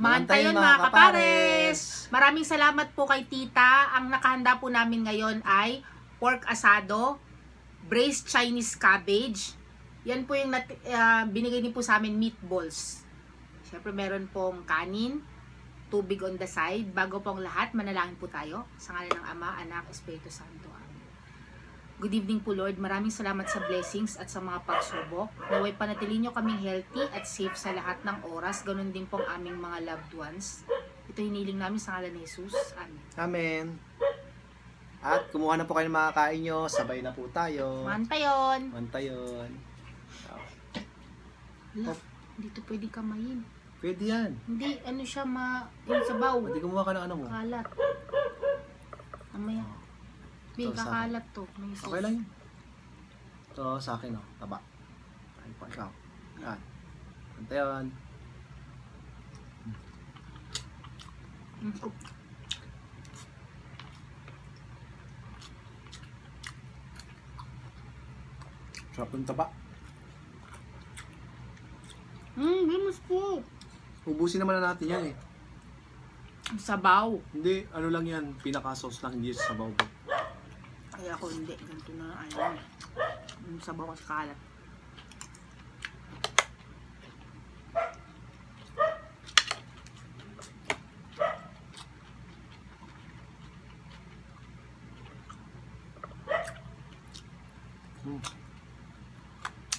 Mantayon mga kapares! Maraming salamat po kay tita. Ang nakahanda po namin ngayon ay pork asado, braised Chinese cabbage. Yan po yung binigay din po sa amin, meatballs. Siyempre meron pong kanin, tubig on the side. Bago pong lahat, manalangin po tayo. Sa ngalan ng Ama, Anak, Espiritu Santo. Amen. Good evening po Lord. Maraming salamat sa blessings at sa mga pagsubok. Naway panatilin nyo kaming healthy at safe sa lahat ng oras. Ganun din pong aming mga loved ones. Ito hiniling namin sa ngalan ni Jesus. Amen. Amen. At kumuha na po kayo ng mga kain nyo. Sabay na po tayo. Mantayon! Mantayon. Hala, dito pwede kamayin. Pwede yan. Hindi, ano siya yung sabaw. Hindi kumuha ka ng ano mo. Kalat. Mamaya. Big, kakalat to. May sauce. Okay lang yun. Ito sa akin oh. Taba. Ay pa ikaw. Yan. Mantayon. Sarap ng taba. Gimus po. Ubusin naman na natin yan eh. Sabaw. Hindi, ano lang yan. Pinaka-sauce lang, hindi sa sabaw. Ay ako hindi. Ganito na ayaw. Sabaw kasi kalat.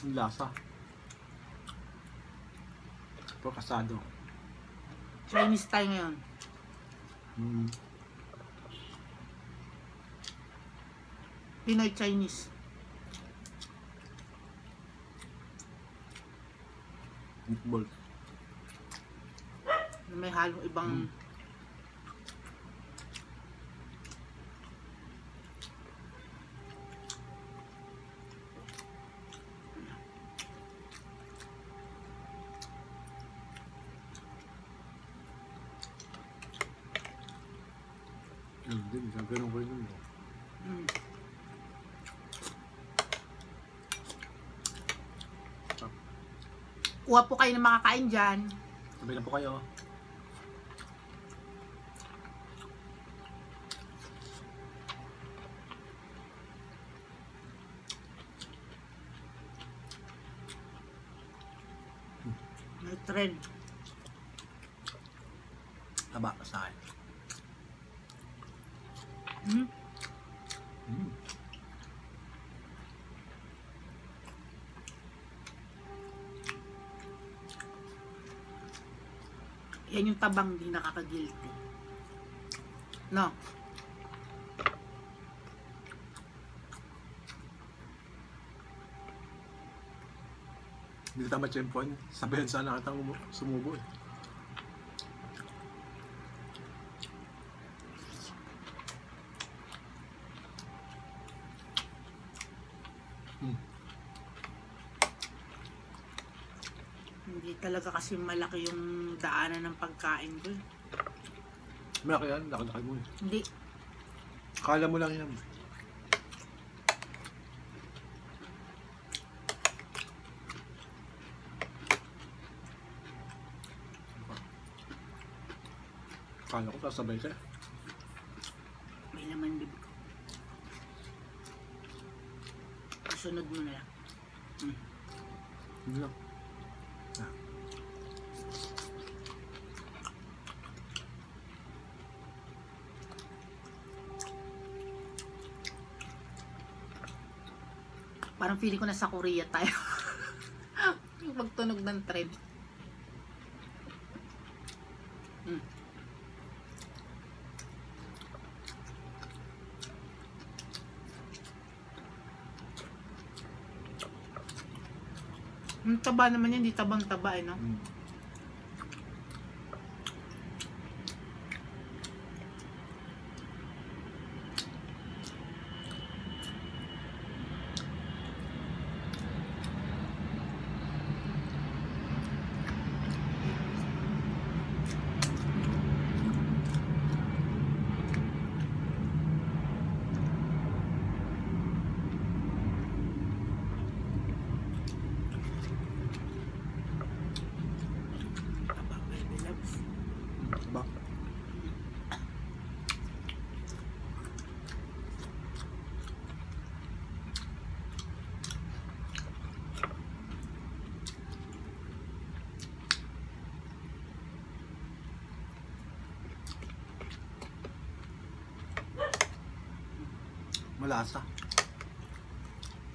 Ang lasa. Pork asado. Chinese tayo ngayon. Pinoy Chinese. Meatball. May halong ibang Hindi, gagano'n ko yun. Kuha po kayo ng makakain dyan. Sabay na po kayo. May trend. Taba sa akin. Yan yung tabang di nakaka-guilty. No? Hindi tama tiyempon. Sabayan sana katang sumubo eh. Hindi talaga kasi malaki yung daanan ng pagkain ko. Malaki yan, laki-laki mo eh. Hindi. Akala mo lang yan. Akala ko sasabay ka. May laman bibig ko. Sunod mo na lang. Hindi lang. Parang feeling ko nasa Korea tayo. Yung pagtunog ng trend. Yung taba naman yan, di tabang taba eh, no? Malasa.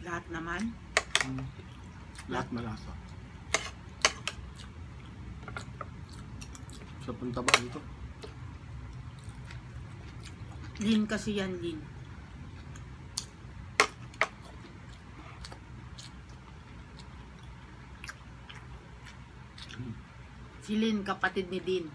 Lahat naman. Lahat malasa. Sa punta ba dito? Lean kasi yan, lean. Si Lin, kapatid ni Din.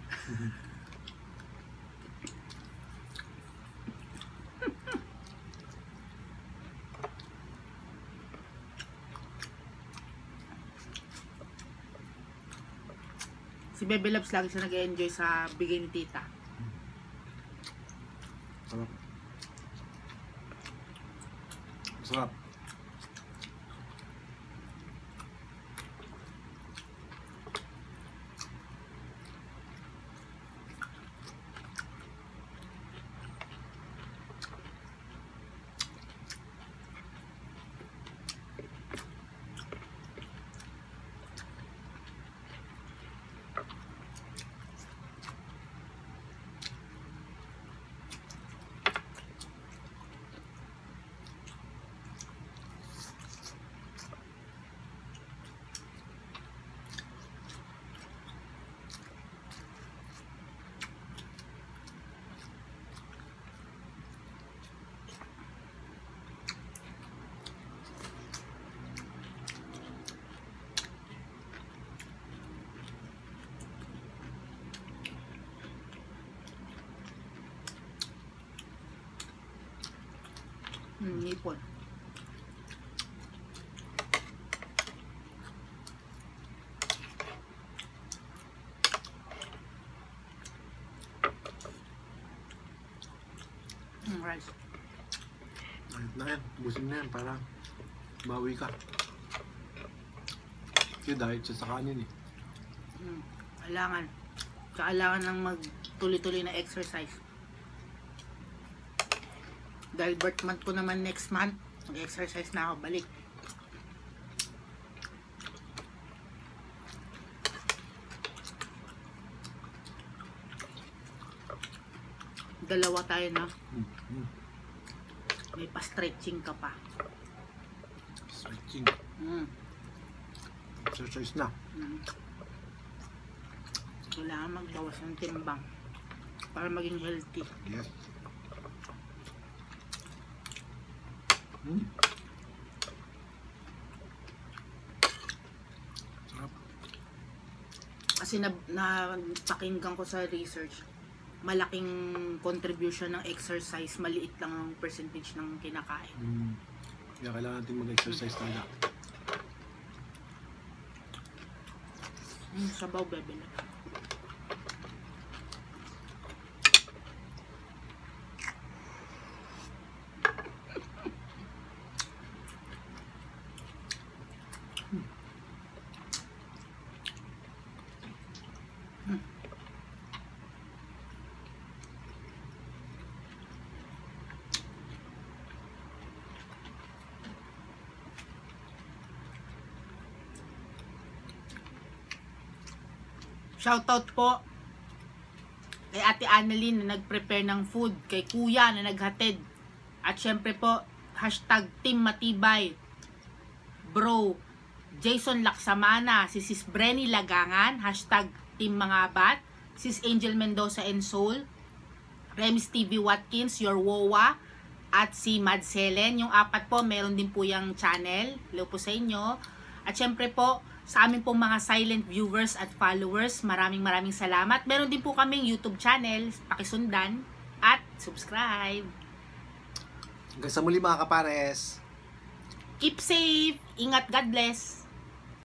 Si Bebe Loves lagi siya nag-enjoy sa bigay ni tita. Sarap. Sarap. Hipon. Rice. Ayun na yan. Busin na yan para bawi ka. Kasi diet siya sa kanin eh. Kailangan. Kailangan ng magtuloy-tuloy na exercise. Dahil birth month ko naman next month, mag-exercise na ako, balik. Dalawa tayo na. May pa-stretching ka pa. Stretching. Exercise na. Kailangan magbawas ng timbang para maging healthy. Yes. Sarap. Kasi napakinggan ko sa research, malaking contribution ng exercise, maliit lang ang percentage ng kinakain. Kaya kailangan natin mag-exercise talaga. Sabaw, bebe na. Shoutout po kay Ate Annalyn na nag-prepare ng food, kay Kuya na naghatid, at syempre po hashtag Team Matibay, Bro Jason Laksamana, si Sis Brenny Lagangan, hashtag Team Mangabat, Sis Angel Mendoza and Soul, Remis TV Watkins, Your Wowa, at si Madselen. Yung apat po, meron din po yung channel. Hello po sa inyo. At syempre po, sa aming pong mga silent viewers at followers, maraming salamat. Meron din po kaming YouTube channel, pakisundan at subscribe. Hanggang sa muli mga kapares. Keep safe, ingat, God bless.